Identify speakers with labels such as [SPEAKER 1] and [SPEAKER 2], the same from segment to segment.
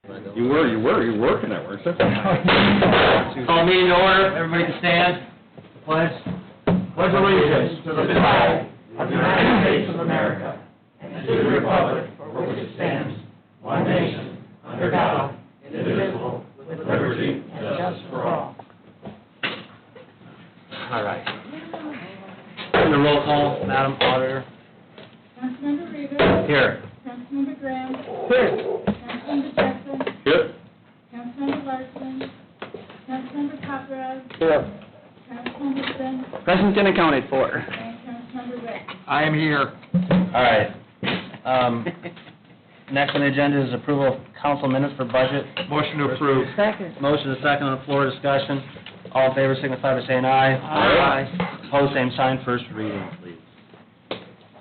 [SPEAKER 1] You were working that, weren't you?
[SPEAKER 2] Call meeting to order, everybody can stand. Pledge allegiance to the flag of the United States of America and to the republic for which it stands, one nation, under God, indivisible, with liberty and justice for all. All right. The roll call, Madam Auditor.
[SPEAKER 3] Councilmember Rivas.
[SPEAKER 2] Here.
[SPEAKER 3] Councilmember Graham.
[SPEAKER 2] Here.
[SPEAKER 3] Councilmember Jackson.
[SPEAKER 1] Yep.
[SPEAKER 3] Councilmember Larson. Councilmember Paparad.
[SPEAKER 2] Here.
[SPEAKER 3] Councilmember Finn.
[SPEAKER 4] Present and accounted for.
[SPEAKER 3] And Councilmember Webb.
[SPEAKER 4] I am here.
[SPEAKER 2] All right. Next on the agenda is approval of council minutes for budget.
[SPEAKER 4] Motion to approve.
[SPEAKER 3] Second.
[SPEAKER 2] Motion is second on the floor, discussion. All in favor signify by saying aye.
[SPEAKER 4] Aye.
[SPEAKER 2] Opposed, same sign, first reading, please.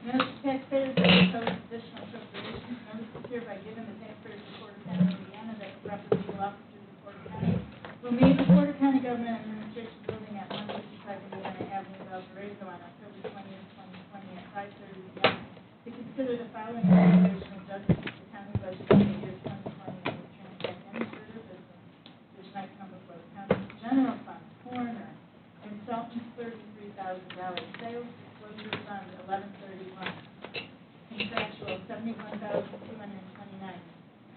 [SPEAKER 3] Notice to taxpayers that propose additional appropriations. Notice is hereby given the taxpayers of Porter County, Indiana, that the representative officers of Porter County will meet the Porter County Government Administration Building at 155 Indiana Avenue, Valparaiso, on October 20th, 2020, at 5:30 p.m. to consider the following appropriation adjustments to the county budget for the year 2020 and to transact any further business which might come before the county. General fund, coroner, consultants, $33,000. Sales disclosure fund, $1131. Contractual, $71,229.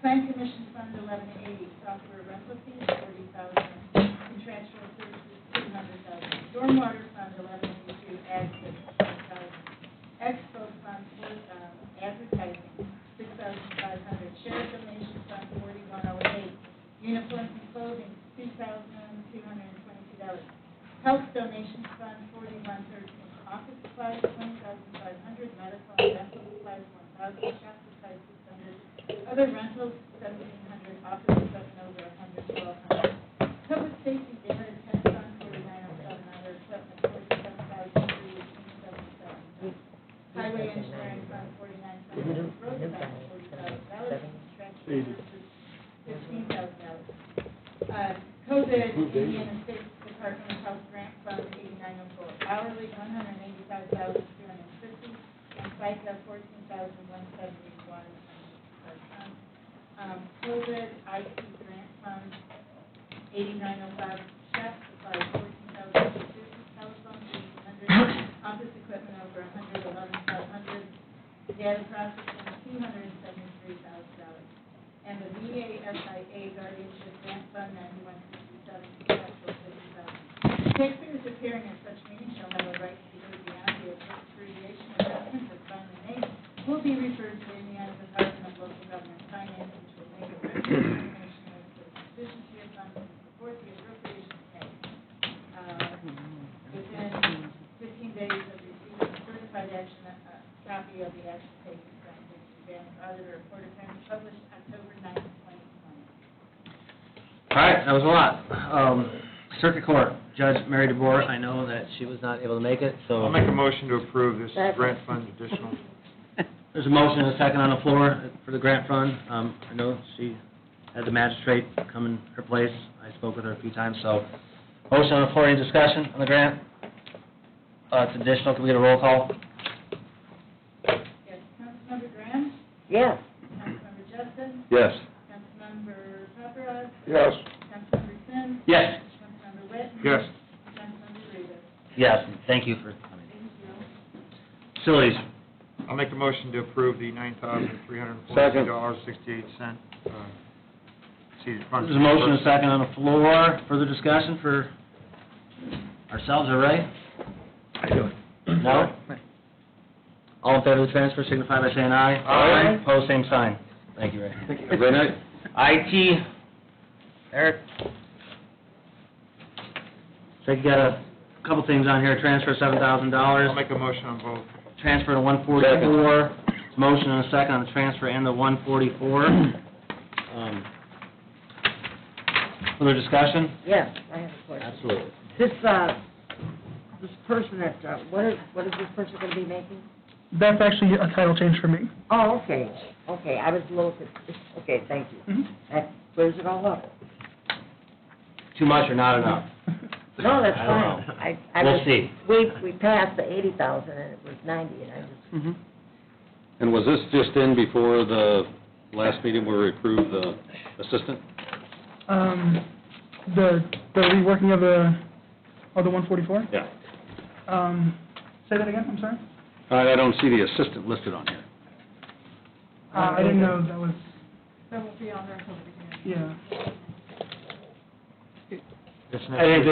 [SPEAKER 3] Plan commission fund, $1180. Software rental fees, $40,000. Contractual services, $200,000. Stormwater fund, $1182. Ag service, $10,000. Expo fund, advertising, $6,500. Sheriff donation fund, $4108. Uniforms and clothing, $2,222. Health donations fund, $4113. Office supplies, $20,500. Medical and dental supplies, $1,000. Shop supplies, $600. Other rentals, $1,700. Office equipment, over $100, $1,200. Public safety data test fund, $4907. Other equipment, $47,377. Highway engineering fund, $49,000. Road fund, $40,000. Contractual services, $15,000. COVID, Indiana State Department of Health Grant Fund, $8904. Hourly, $185,250. And FICA, $14,171. COVID IT Grant Fund, $8905. Chef supply, $14,250. Telephone, $1,800. Office equipment, over $111,500. Data processing, $273,000. And the VA SIA Guardianship Grant Fund, $9167. Contractual, $50,000. Taxpayers appearing at such meetings shall have a right to be heard beyond the appropriation adjustments as finally made will be referred to the Indiana Department of Local Government Finance, which will make a written determination as to the sufficiency of funds to support the appropriation paid. Within 15 days of receiving a certified action, a copy of the action taken from the advanced auditor of Porter County, published October 9th, 2020.
[SPEAKER 2] All right, that was a lot. Circuit Court, Judge Mary DeBoer, I know that she was not able to make it, so...
[SPEAKER 4] I'll make a motion to approve this grant fund additional.
[SPEAKER 2] There's a motion and a second on the floor for the grant fund. I know she had the magistrate come in her place. I spoke with her a few times, so... Motion on the floor, any discussion on the grant? It's additional, can we get a roll call?
[SPEAKER 3] Yes, Councilmember Graham?
[SPEAKER 5] Yes.
[SPEAKER 3] Councilmember Justin?
[SPEAKER 1] Yes.
[SPEAKER 3] Councilmember Paparad?
[SPEAKER 1] Yes.
[SPEAKER 3] Councilmember Finn?
[SPEAKER 2] Yes.
[SPEAKER 3] Councilmember Witten?
[SPEAKER 4] Yes.
[SPEAKER 3] Councilmember Rivas?
[SPEAKER 2] Yes, and thank you for coming.
[SPEAKER 3] Thank you.
[SPEAKER 2] Facilities,
[SPEAKER 4] I'll make a motion to approve the $9,342.68.
[SPEAKER 2] there's a motion and a second on the floor. Further discussion for ourselves, all right?
[SPEAKER 1] I do.
[SPEAKER 2] No? All in favor of the transfer signify by saying aye.
[SPEAKER 1] Aye.
[SPEAKER 2] Opposed, same sign. Thank you, Ray.
[SPEAKER 1] Thank you. Have a great night.
[SPEAKER 2] IT, Eric. So you got a couple things on here, transfer
[SPEAKER 4] I'll
[SPEAKER 2] $7,000,
[SPEAKER 4] make a motion on both.
[SPEAKER 2] transfer to 144. Motion and a second on the transfer and the 144. Further discussion?
[SPEAKER 5] Yes, I have a question.
[SPEAKER 2] Absolutely.
[SPEAKER 5] This person that, what is this person going to be making?
[SPEAKER 6] That's actually a title change for me.
[SPEAKER 5] Oh, okay, okay, I was a little, okay, thank you. That clears it all up.
[SPEAKER 2] Too much or not enough?
[SPEAKER 5] No, that's
[SPEAKER 2] I don't
[SPEAKER 5] fine.
[SPEAKER 2] know.
[SPEAKER 5] I
[SPEAKER 2] We'll
[SPEAKER 5] was-
[SPEAKER 2] see.
[SPEAKER 5] We passed the 80,000 and it was 90, and I just,
[SPEAKER 1] And was this just in before the last meeting where we approved the assistant?
[SPEAKER 6] The reworking of the 144?
[SPEAKER 1] Yeah.
[SPEAKER 6] Say that again, I'm sorry?
[SPEAKER 1] I don't see the assistant listed on here.
[SPEAKER 6] I didn't know that was,
[SPEAKER 3] That will be on there until the beginning.
[SPEAKER 6] yeah.
[SPEAKER 2] I think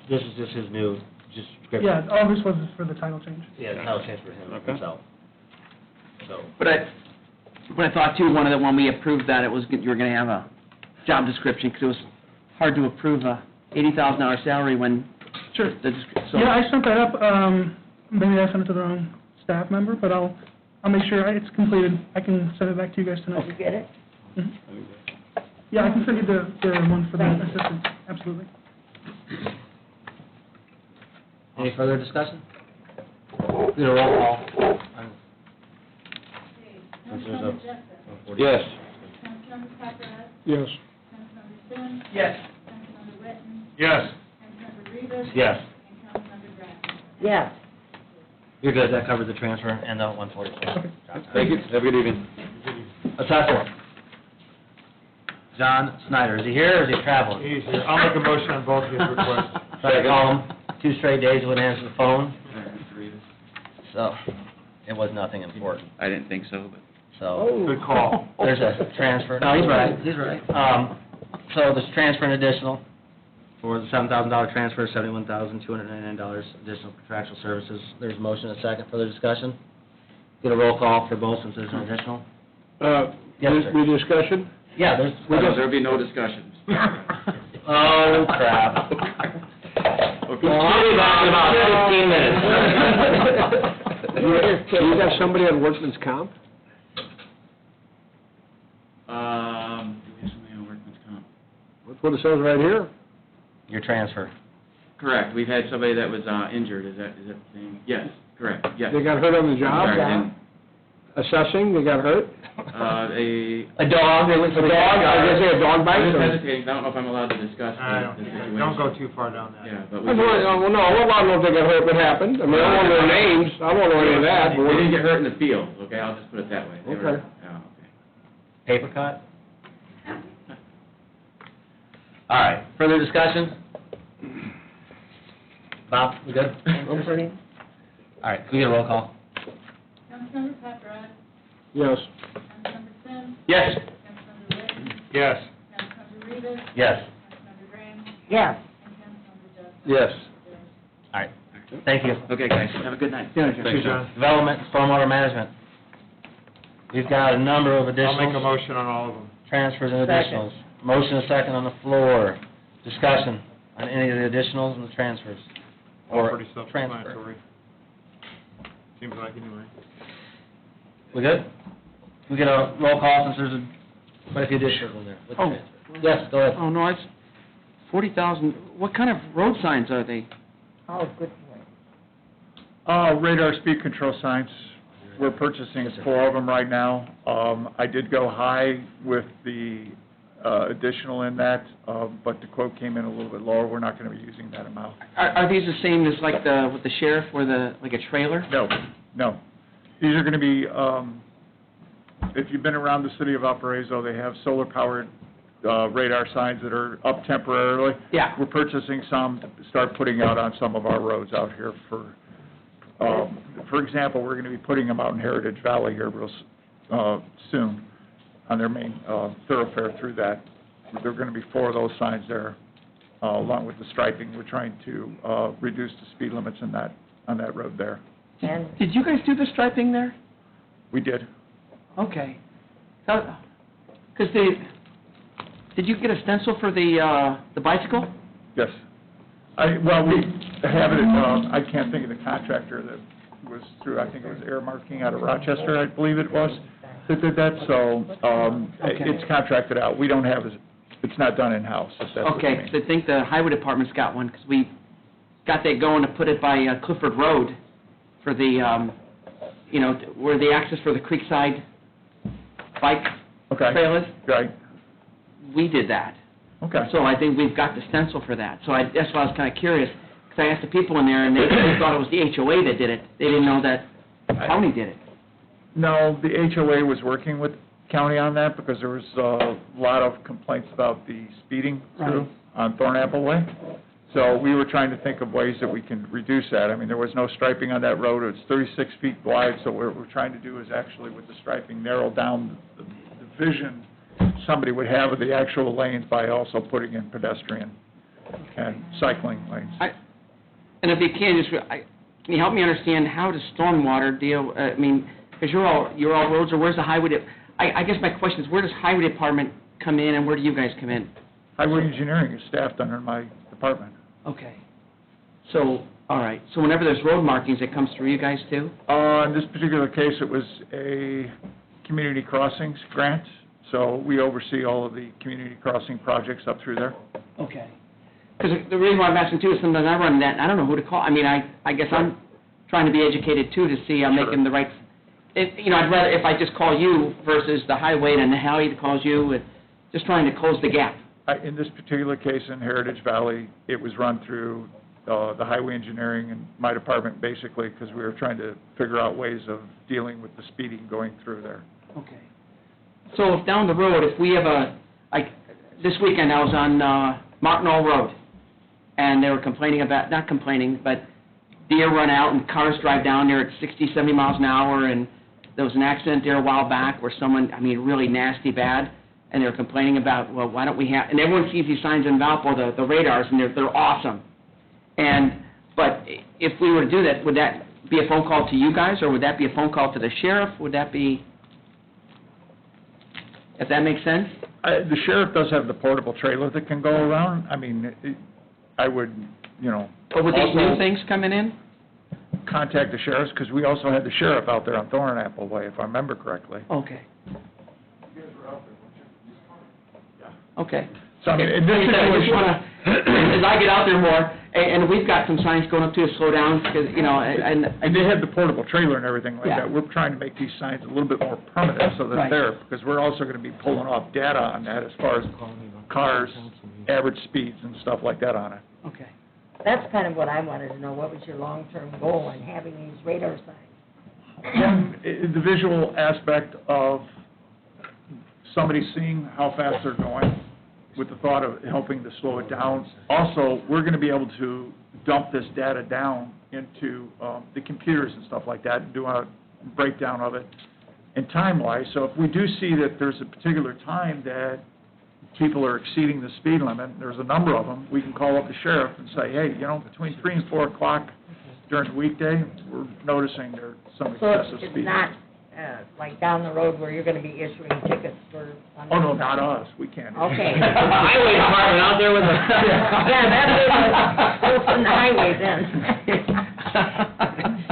[SPEAKER 2] this is just his new, just description.
[SPEAKER 6] Yeah, all this was for the title change.
[SPEAKER 2] Yeah, the title change for him,
[SPEAKER 1] Okay.
[SPEAKER 2] himself. So,
[SPEAKER 7] But I thought too, when we approved that, it was, you were gonna have a job description, because it was hard to approve a $80,000 salary when
[SPEAKER 6] Sure.
[SPEAKER 7] so.
[SPEAKER 6] Yeah, I sent that up, maybe I sent it to the wrong staff member, but I'll make sure it's completed. I can send it back to you guys
[SPEAKER 5] Did
[SPEAKER 6] tonight.
[SPEAKER 5] you get it?
[SPEAKER 6] Mhm. Yeah, I can send you the one for the assistant, absolutely.
[SPEAKER 2] any further discussion? Do a roll call.
[SPEAKER 3] Okay,
[SPEAKER 2] Since there's
[SPEAKER 3] Councilmember
[SPEAKER 2] a-
[SPEAKER 3] Jessup.
[SPEAKER 1] Yes.
[SPEAKER 3] Councilmember Paparad.
[SPEAKER 6] Yes.
[SPEAKER 3] Councilmember Sims.
[SPEAKER 7] Yes.
[SPEAKER 3] Councilmember Witten.
[SPEAKER 4] Yes.
[SPEAKER 3] Councilmember Rivas.
[SPEAKER 2] Yes.
[SPEAKER 3] And Councilmember Graham.
[SPEAKER 5] Yes.
[SPEAKER 2] You're good, that covers the transfer and the 144.
[SPEAKER 6] Okay.
[SPEAKER 1] Thank you. Have a good evening.
[SPEAKER 2] Assessor. John Snyder, is he here or is he traveling?
[SPEAKER 4] He's here. I'll make a motion on both of his requests.
[SPEAKER 2] Tried to call him 2 straight days, wouldn't answer the phone, so it was nothing important.
[SPEAKER 7] I didn't think so, but.
[SPEAKER 2] So,
[SPEAKER 4] Good call.
[SPEAKER 2] there's a transfer, no, he's right. So this transfer and additional, for the $7,000 transfer, $71,299 additional contractual services. There's a motion, a second, further discussion? Get a roll call for both since there's an additional? Yes, sir.
[SPEAKER 1] Any discussion?
[SPEAKER 2] Yeah, there's,
[SPEAKER 7] There'll be no discussions.
[SPEAKER 2] oh, crap. Well, I'll be back in about 15 minutes.
[SPEAKER 8] You got somebody on workman's comp?
[SPEAKER 7] Do we have somebody on workman's comp?
[SPEAKER 8] That's what it says right here.
[SPEAKER 2] Your transfer.
[SPEAKER 7] Correct, we've had somebody that was, injured, is that the thing? Yes, correct, yes.
[SPEAKER 8] They got hurt on the job?
[SPEAKER 7] Sorry, then,
[SPEAKER 8] Assessing, they got hurt?
[SPEAKER 2] A dog, they went
[SPEAKER 8] A dog, I was gonna say a dog bite?
[SPEAKER 7] I'm just
[SPEAKER 8] or-
[SPEAKER 7] hesitating, 'cause I don't know if I'm allowed to discuss the situation.
[SPEAKER 4] Don't go too far down that.
[SPEAKER 7] Yeah, but
[SPEAKER 8] I
[SPEAKER 7] we
[SPEAKER 8] don't know, well, no, I don't know if they got hurt, what happened. I mean, I don't know their names, I don't know any of that, but
[SPEAKER 7] They didn't
[SPEAKER 8] we...
[SPEAKER 7] get hurt in the field, okay, I'll just put it that way. They were-
[SPEAKER 8] Okay.
[SPEAKER 7] yeah, okay.
[SPEAKER 2] Paper cut? All right, further discussion? Bob, we good?
[SPEAKER 5] I'm pretty,
[SPEAKER 2] All right, can we get a roll call?
[SPEAKER 3] Councilmember Paparad.
[SPEAKER 8] Yes.
[SPEAKER 3] Councilmember Sims.
[SPEAKER 2] Yes.
[SPEAKER 3] Councilmember Witten.
[SPEAKER 4] Yes.
[SPEAKER 3] Councilmember Rivas.
[SPEAKER 2] Yes.
[SPEAKER 3] Councilmember Graham.
[SPEAKER 5] yes.
[SPEAKER 3] And Councilmember Jessup.
[SPEAKER 8] Yes.
[SPEAKER 2] All right, thank you.
[SPEAKER 7] Okay, guys, have a good night.
[SPEAKER 4] Thank you, John.
[SPEAKER 2] Development, stormwater management. We've got a number of
[SPEAKER 4] I'll make a
[SPEAKER 2] additionals,
[SPEAKER 4] motion on all of them.
[SPEAKER 2] transfers and
[SPEAKER 5] Second.
[SPEAKER 2] additionals. Motion a second on the floor. Discussion on any of the additionals and the transfers.
[SPEAKER 4] All
[SPEAKER 2] Or
[SPEAKER 4] pretty
[SPEAKER 2] transfer.
[SPEAKER 4] self-explanatory. Seems like anyway.
[SPEAKER 2] We good? We get a roll call since there's quite a few additionals in there. with the
[SPEAKER 7] Oh.
[SPEAKER 2] transfer. Yes, go ahead.
[SPEAKER 7] Oh, no, it's 40,000, what kind of road signs are they?
[SPEAKER 5] Oh, good point.
[SPEAKER 9] Radar speed control signs. We're purchasing
[SPEAKER 2] Yes, sir.
[SPEAKER 9] 4 of them right now. I did go high with the additional in that, but the quote came in a little bit lower. We're not going to be using that amount.
[SPEAKER 7] Are these the same as like with the sheriff or like a trailer?
[SPEAKER 9] No. These are going to be, if you've been around the city of Valparaiso, they have solar-powered radar signs that are up temporarily.
[SPEAKER 7] Yeah.
[SPEAKER 9] We're purchasing some to start putting out on some of our roads out here for example, we're going to be putting them out in Heritage Valley here real soon on their main thoroughfare through that. There are going to be 4 of those signs there, along with the striping. We're trying to reduce the speed limits on that road there.
[SPEAKER 5] And
[SPEAKER 7] Did you guys do the striping there?
[SPEAKER 9] We did.
[SPEAKER 7] Okay. Because did you get a stencil for the bicycle?
[SPEAKER 9] Yes. We have it, I can't think of the contractor that was through, I think it was Air Marking out of Rochester, I believe it was, that did that, so, it's contracted out. We don't have, it's not done in-house, if that's what you
[SPEAKER 7] Okay,
[SPEAKER 9] mean.
[SPEAKER 7] 'cause I think the highway department's got one, because we got that going to put it by Clifford Road for the, where the access for the Creekside bike
[SPEAKER 9] Okay,
[SPEAKER 7] trail is.
[SPEAKER 9] right,
[SPEAKER 7] We did that.
[SPEAKER 9] okay.
[SPEAKER 7] So I think we've got the stencil for that. So that's why I was kind of curious, because I asked the people in there, and they thought it was the HOA that did it. They didn't know that the county did it.
[SPEAKER 9] No, the HOA was working with county on that because there was a lot of complaints about the speeding through
[SPEAKER 7] Right.
[SPEAKER 9] on Thornapple Way. So we were trying to think of ways that we can reduce that. I mean, there was no striping on that road. It's 36 feet wide, so what we're trying to do is actually with the striping narrow down the vision somebody would have of the actual lanes by also putting in pedestrian and cycling lanes.
[SPEAKER 7] And if you can, can you help me understand how does stormwater deal, I mean, because you're all roads, or where's the highway, I guess my question is, where does highway department come in, and where do you guys come in?
[SPEAKER 9] Highway engineering is staffed under my department.
[SPEAKER 7] Okay. So, all right, so whenever there's road markings, it comes through you guys too?
[SPEAKER 9] In this particular case, it was a community crossings grant, so we oversee all of the community crossing projects up through there.
[SPEAKER 7] Okay. Because the reason why I'm asking too is sometimes I run that, and I don't know who to call. I mean, I guess I'm trying to be educated too to see I'm making the right, I'd rather if I just call you versus the highway and then Howie calls you, and just trying to close the gap.
[SPEAKER 9] In this particular case in Heritage Valley, it was run through the highway engineering and my department basically because we were trying to figure out ways of dealing with the speeding going through there.
[SPEAKER 7] Okay. So if down the road, if we have this weekend I was on Martinall Road, and they were complaining about, not complaining, but deer run out and cars drive down there at 60, 70 miles an hour, and there was an accident there a while back where someone, really nasty bad, and they were complaining about, well, why don't we have, and everyone sees these signs in Valpo, the radars, and they're awesome. But if we were to do that, would that be a phone call to you guys, or would that be a phone call to the sheriff? Would that be, if that makes sense?
[SPEAKER 9] The sheriff does have the portable trailer that can go around. I mean, I would,
[SPEAKER 7] Or would these new
[SPEAKER 9] also
[SPEAKER 7] things coming in?
[SPEAKER 9] contact the sheriffs, because we also had the sheriff out there on Thornapple Way, if I remember correctly.
[SPEAKER 7] Okay. Okay.
[SPEAKER 9] So, I mean, in this
[SPEAKER 7] I just
[SPEAKER 9] situation,
[SPEAKER 7] wanna, as I get out there more, and we've got some signs going up to slow down, because,
[SPEAKER 9] and they have the portable trailer and everything like
[SPEAKER 7] Yeah.
[SPEAKER 9] that. We're trying to make these signs a little bit more permanent so that
[SPEAKER 7] Right.
[SPEAKER 9] they're, because we're also going to be pulling off data on that as far as cars, average speeds and stuff like that on it.
[SPEAKER 7] Okay.
[SPEAKER 5] That's kind of what I wanted to know. What was your long-term goal in having these radar signs?
[SPEAKER 9] The visual aspect of somebody seeing how fast they're going with the thought of helping to slow it down. Also, we're going to be able to dump this data down into the computers and stuff like that and do a breakdown of it in time-wise. So if we do see that there's a particular time that people are exceeding the speed limit, there's a number of them, we can call up the sheriff and say, hey, between 3 and 4 o'clock during the weekday, we're noticing there's some
[SPEAKER 5] So
[SPEAKER 9] excessive
[SPEAKER 5] it's
[SPEAKER 9] speed.
[SPEAKER 5] not like down the road where you're going to be issuing tickets for...
[SPEAKER 9] Oh, no, not us, we can't.
[SPEAKER 5] Okay.
[SPEAKER 2] Highway department out there with a...
[SPEAKER 5] Yeah, that was from the highway then.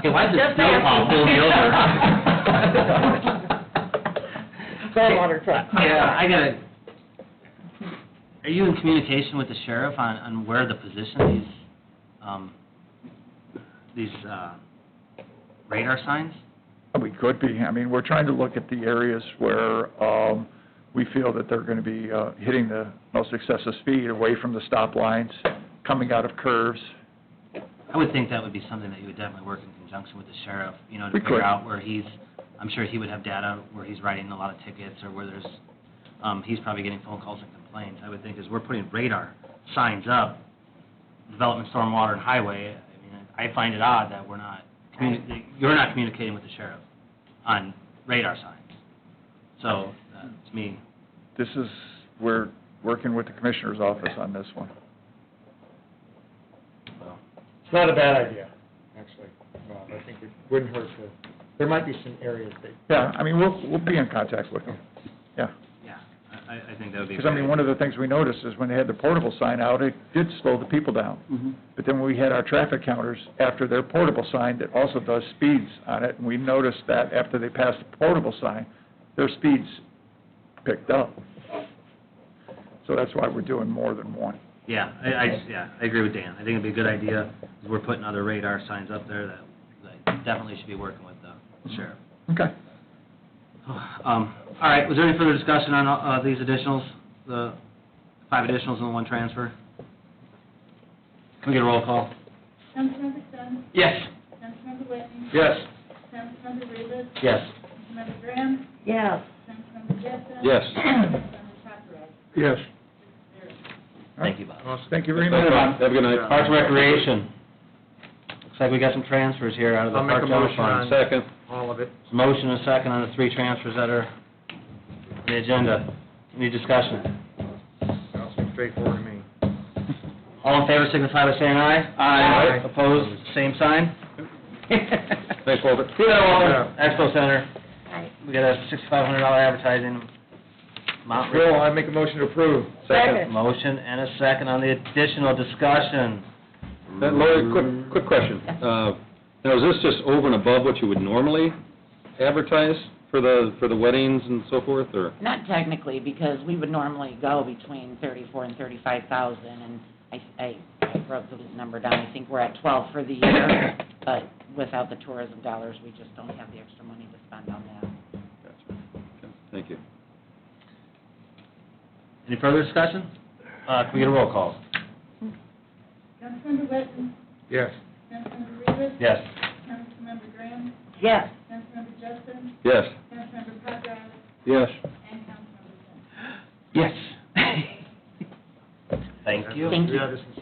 [SPEAKER 2] Hey, why's the
[SPEAKER 5] Just
[SPEAKER 2] snowplow pull me over?
[SPEAKER 5] Stormwater truck.
[SPEAKER 2] Yeah, are you in communication with the sheriff on where to position these radar signs?
[SPEAKER 9] We could be. I mean, we're trying to look at the areas where we feel that they're going to be hitting the most excessive speed away from the stop lines, coming out of curves.
[SPEAKER 2] I would think that would be something that you would definitely work in conjunction with the sheriff, to
[SPEAKER 9] We
[SPEAKER 2] figure
[SPEAKER 9] could.
[SPEAKER 2] out where I'm sure he would have data where he's writing a lot of tickets or where there's, he's probably getting phone calls and complaints. I would think as we're putting radar signs up, development, stormwater, and highway, I find it odd that you're not communicating with the sheriff on radar signs. So, to me...
[SPEAKER 9] We're working with the commissioner's office on this one.
[SPEAKER 4] It's not a bad idea, actually, Bob. I think it wouldn't hurt to, there might be some areas that...
[SPEAKER 9] Yeah, I mean, we'll be in contact with them. Yeah.
[SPEAKER 2] Yeah, I think that would be...
[SPEAKER 9] Because, I mean, one of the things we noticed is when they had the portable sign out, it did slow the people down.
[SPEAKER 7] Mm-hmm.
[SPEAKER 9] But then when we had our traffic counters, after their portable sign that also does speeds on it, and we noticed that after they passed the portable sign, their speeds picked up. So that's why we're doing more than one.
[SPEAKER 2] Yeah, I agree with Dan. I think it'd be a good idea, if we're putting other radar signs up there, that definitely should be working with the sheriff.
[SPEAKER 9] Okay.
[SPEAKER 2] All right, was there any further discussion on these additionals, the 5 additionals and the 1 transfer? Can we get a roll call?
[SPEAKER 3] Councilmember Stone?
[SPEAKER 2] Yes.
[SPEAKER 3] Councilmember Whitney?
[SPEAKER 1] Yes.
[SPEAKER 3] Councilmember Rivas?
[SPEAKER 2] Yes.
[SPEAKER 3] Councilmember Graham?
[SPEAKER 5] Yes.
[SPEAKER 3] Councilmember Jessen.
[SPEAKER 1] Yes.
[SPEAKER 3] Councilmember Paparad.
[SPEAKER 9] Yes.
[SPEAKER 2] Thank you, Bob.
[SPEAKER 9] Thank you very
[SPEAKER 1] Thanks,
[SPEAKER 9] much.
[SPEAKER 1] Bob. Have a good night.
[SPEAKER 2] Parks and Recreation. Looks like we got some transfers here out of the
[SPEAKER 4] I'll make
[SPEAKER 2] Park
[SPEAKER 4] a
[SPEAKER 2] General
[SPEAKER 4] motion
[SPEAKER 2] Fund.
[SPEAKER 4] on-
[SPEAKER 1] Second.
[SPEAKER 4] All of it.
[SPEAKER 2] Motion and a second on the 3 transfers that are on the agenda. Any discussion?
[SPEAKER 4] Sounds straightforward to me.
[SPEAKER 2] All in favor signify by saying aye.
[SPEAKER 4] Aye.
[SPEAKER 2] Opposed, same sign.
[SPEAKER 1] Thanks, Walter.
[SPEAKER 2] See you later, Walter. Expo Center,
[SPEAKER 5] Right.
[SPEAKER 2] we got a $6,500 advertising amount.
[SPEAKER 4] Bill, I make a motion to approve.
[SPEAKER 5] Second.
[SPEAKER 2] Motion and a second on the additional discussion.
[SPEAKER 1] Lori, quick question. Now, is this just over and above what you would normally advertise for the weddings and so forth, or?
[SPEAKER 10] Not technically, because we would normally go between 34 and 35,000, and I wrote the number down, I think we're at 12 for the year, but without the tourism dollars, we just don't have the extra money to spend on that.
[SPEAKER 1] Gotcha. Okay, thank you.
[SPEAKER 2] Any further discussion? Can we get a roll call?
[SPEAKER 3] Councilmember Witten.
[SPEAKER 4] Yes.
[SPEAKER 3] Councilmember Rivas.
[SPEAKER 2] Yes.
[SPEAKER 3] Councilmember Graham.
[SPEAKER 5] Yes.
[SPEAKER 3] Councilmember Jessen.
[SPEAKER 1] Yes.
[SPEAKER 3] Councilmember Paparad.
[SPEAKER 1] Yes.
[SPEAKER 3] And Councilmember Sims.
[SPEAKER 2] Yes. Thank you.
[SPEAKER 10] Thank you.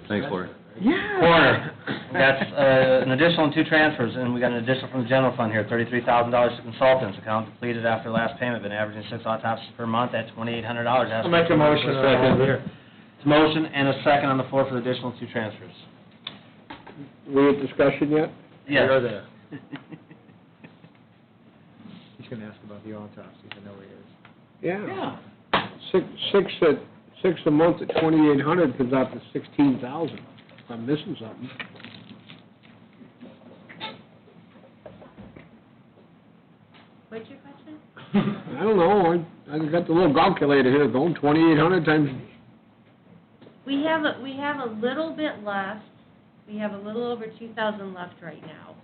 [SPEAKER 1] Thanks, Lori.
[SPEAKER 2] Coroner, that's an additional 2 transfers, and we got an additional from the general fund here, $33,000 to consultants, account completed after last payment, been averaging 6 autopsies per month at $2,800.
[SPEAKER 4] I'll make a motion on all of it.
[SPEAKER 2] It's motion and a second on the floor for the additional 2 transfers.
[SPEAKER 8] We had discussion yet?
[SPEAKER 2] Yes.
[SPEAKER 4] You're there. He's gonna ask about the autopsies, I know he is.
[SPEAKER 8] Yeah. Six a month at 2,800 comes out to 16,000. I'm missing something.
[SPEAKER 11] What's your question?
[SPEAKER 8] I don't know, I got the little calculator here going, 2,800 times,
[SPEAKER 11] We have a little bit left. We have a little over 2,000 left right now.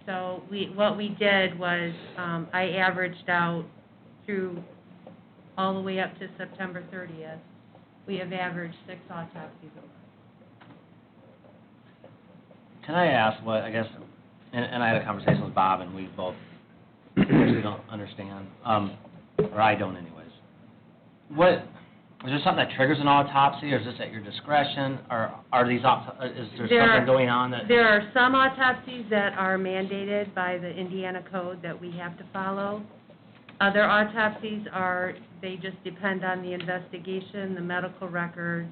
[SPEAKER 11] So what we did was, I averaged out through all the way up to September 30th. We have averaged 6 autopsies a month.
[SPEAKER 2] Can I ask what, I guess, and I had a conversation with Bob, and we both actually don't understand, or I don't anyways. Is there something that triggers an autopsy, or is this at your discretion, or are these, is there something going on that?
[SPEAKER 11] There are some autopsies that are mandated by the Indiana code that we have to follow. Other autopsies they just depend on the investigation, the medical records,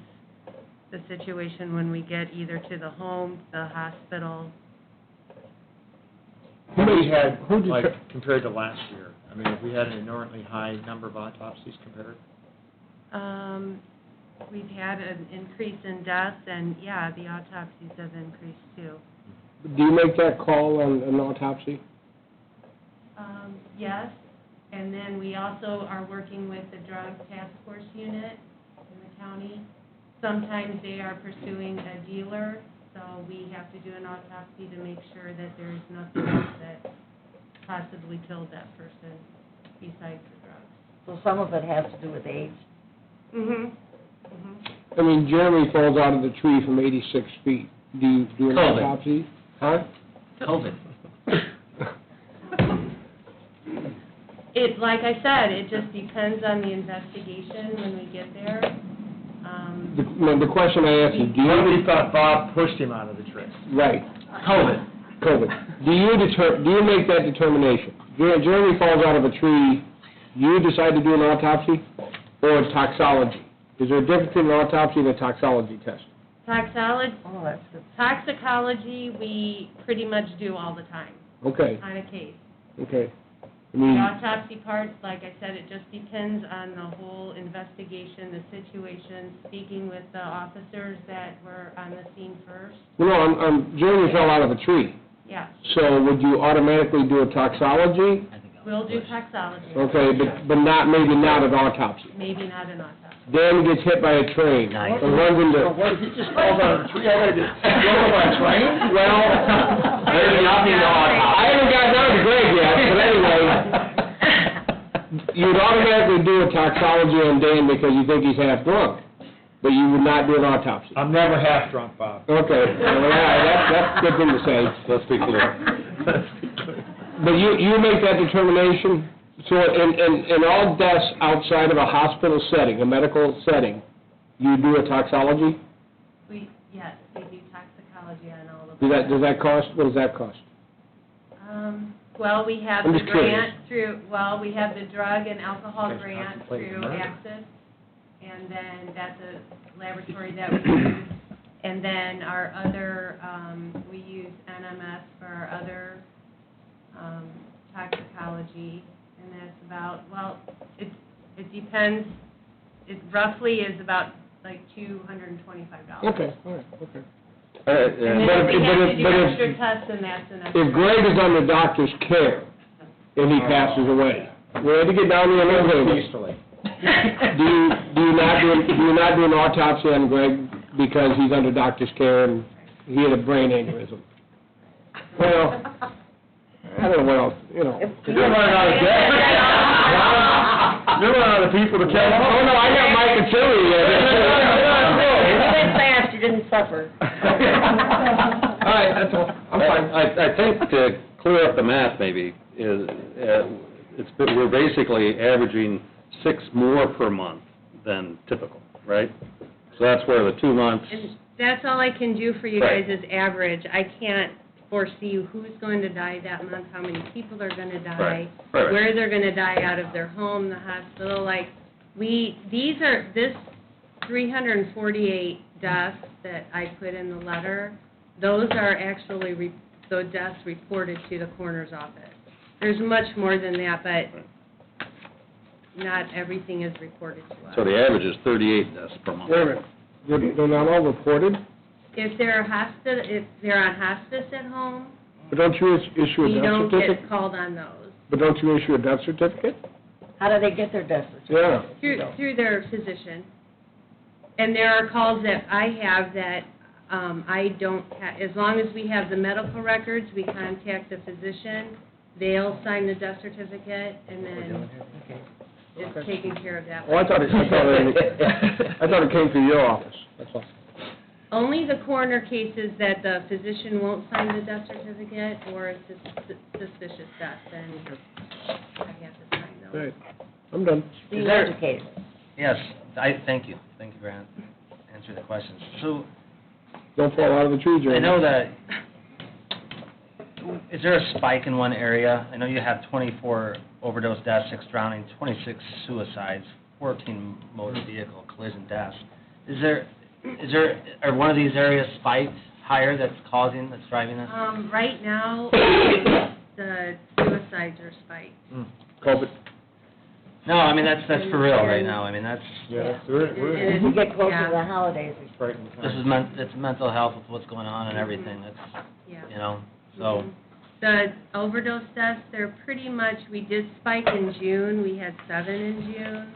[SPEAKER 11] the situation when we get either to the home, the hospital.
[SPEAKER 4] What have we had, like, compared to last year? I mean, have we had an inordinately high number of autopsies compared?
[SPEAKER 11] We've had an increase in deaths, and, yeah, the autopsies have increased, too.
[SPEAKER 8] do you make that call on an autopsy?
[SPEAKER 11] Yes, and then we also are working with the Drug Task Force Unit in the county. Sometimes they are pursuing a dealer, so we have to do an autopsy to make sure that there's nothing else that possibly killed that person besides the drugs.
[SPEAKER 5] So some of it has to do with age.
[SPEAKER 8] I mean, Jeremy falls out of the tree from 86 feet. Do you do an
[SPEAKER 2] COVID.
[SPEAKER 8] autopsy? Huh?
[SPEAKER 2] COVID.
[SPEAKER 11] Like I said, it just depends on the investigation when we get there.
[SPEAKER 8] The question I asked is, do
[SPEAKER 4] What if
[SPEAKER 8] you,
[SPEAKER 4] he thought Bob pushed him out of the tree?
[SPEAKER 8] right,
[SPEAKER 2] COVID.
[SPEAKER 8] COVID. Do you make that determination? Jeremy falls out of a tree, you decide to do an autopsy or a toxology? Is there a difference between an autopsy and a toxology test?
[SPEAKER 11] Toxicology,
[SPEAKER 5] Oh, that's good.
[SPEAKER 11] toxicology, we pretty much do all the time
[SPEAKER 8] Okay,
[SPEAKER 11] on a case.
[SPEAKER 8] okay. I
[SPEAKER 11] The
[SPEAKER 8] mean,
[SPEAKER 11] autopsy part, like I said, it just depends on the whole investigation, the situation, speaking with the officers that were on the scene first.
[SPEAKER 8] no, Jeremy fell out of a tree.
[SPEAKER 11] Yeah,
[SPEAKER 8] So would you automatically do a toxology?
[SPEAKER 11] we'll do toxicology.
[SPEAKER 8] Okay, but maybe not an autopsy.
[SPEAKER 11] Maybe not an autopsy.
[SPEAKER 8] Dan gets hit by a train.
[SPEAKER 2] Nice.
[SPEAKER 8] And runs into...
[SPEAKER 4] What if he just falls out of the tree already? Rolled by a train?
[SPEAKER 8] Well,
[SPEAKER 2] There's nothing to autopsy.
[SPEAKER 8] I haven't got down to Greg yet, but anyway, you'd automatically do a toxology on Dan because you think he's half drunk, but you would not do an autopsy.
[SPEAKER 4] I'm never half drunk, Bob.
[SPEAKER 8] Okay, well, yeah, that's a good thing to say.
[SPEAKER 1] Let's be clear.
[SPEAKER 8] But you make that determination, So in all deaths outside of a hospital setting, a medical setting, you do a toxology?
[SPEAKER 11] Yes, we do toxicology on all of
[SPEAKER 8] Does that cost, what does that cost?
[SPEAKER 11] Well, we have
[SPEAKER 8] I'm
[SPEAKER 11] the
[SPEAKER 8] just curious.
[SPEAKER 11] grant through, we have the drug and alcohol grant through Access, and then that's a laboratory that we use. And then our other, we use NMS for our other toxicology, and that's about, it depends, it roughly is about like $225.
[SPEAKER 8] Okay, all right, okay.
[SPEAKER 11] And then if we have to do
[SPEAKER 8] but if-
[SPEAKER 11] extra tests, then that's an extra.
[SPEAKER 8] If Greg is under doctor's care and he passes away, we had to get down to a little bit.
[SPEAKER 4] Peacefully.
[SPEAKER 8] Do you not do an autopsy on Greg because he's under doctor's care and he had a brain aneurysm? Well, I don't know what else, you know.
[SPEAKER 9] You're running out of gas. You're running out of people to kill.
[SPEAKER 8] Oh, no, I got Mike and Tilly.
[SPEAKER 5] You went fast, you didn't suffer.
[SPEAKER 8] All right, that's all. I'm fine.
[SPEAKER 1] I think to clear up the math maybe, we're basically averaging 6 more per month than typical, right? So that's where the 2 months,
[SPEAKER 11] And that's all I can do for you
[SPEAKER 1] Right.
[SPEAKER 11] guys is average. I can't foresee who's going to die that month, how many people are going to die,
[SPEAKER 1] Right.
[SPEAKER 11] where they're going to die out of their home, the hospital. Like, this 348 deaths that I put in the letter, those are actually the deaths reported to the coroner's office. There's much more than that, but not everything is reported to us.
[SPEAKER 1] so the average is 38 deaths per month.
[SPEAKER 8] Wait a minute, they're not all reported,
[SPEAKER 11] If they're on hospice at home,
[SPEAKER 8] but don't you issue a
[SPEAKER 11] we
[SPEAKER 8] death
[SPEAKER 11] don't
[SPEAKER 8] certificate?
[SPEAKER 11] get called on those.
[SPEAKER 8] But don't you issue a death certificate?
[SPEAKER 5] How do they get their death certificate?
[SPEAKER 8] Yeah.
[SPEAKER 11] Through their physician. And there are calls that I have that I don't, as long as we have the medical records, we contact the physician, they'll sign the death certificate, and then it's taken care of that
[SPEAKER 8] Oh, I
[SPEAKER 11] way.
[SPEAKER 8] thought it came through your office, that's all.
[SPEAKER 11] Only the coroner cases that the physician won't sign the death certificate, or it's a suspicious death, then I have to sign those.
[SPEAKER 8] Great, I'm done.
[SPEAKER 5] Being
[SPEAKER 2] Is there-
[SPEAKER 5] educated.
[SPEAKER 2] Yes, thank you, Grant, answer the questions. So,
[SPEAKER 8] Don't fall out of the tree, Jeremy.
[SPEAKER 2] I know that, is there a spike in one are? I know you have 24 overdose deaths, 6 drownings, 26 suicides, 14 motor vehicle collision deaths. Are one of these areas spiked higher that's driving this?
[SPEAKER 11] Right now, the suicides are spiked.
[SPEAKER 8] COVID.
[SPEAKER 2] No, I mean, that's for real right now. I mean, that's,
[SPEAKER 4] Yeah,
[SPEAKER 11] And
[SPEAKER 5] As we get closer
[SPEAKER 11] yeah.
[SPEAKER 5] to the holidays, we
[SPEAKER 4] frightening
[SPEAKER 2] this
[SPEAKER 4] time.
[SPEAKER 2] is it's mental health with what's going on and everything. That's,
[SPEAKER 11] Yeah.
[SPEAKER 2] so.
[SPEAKER 11] The overdose deaths, they're pretty much, we did spike in June, we had 7 in June,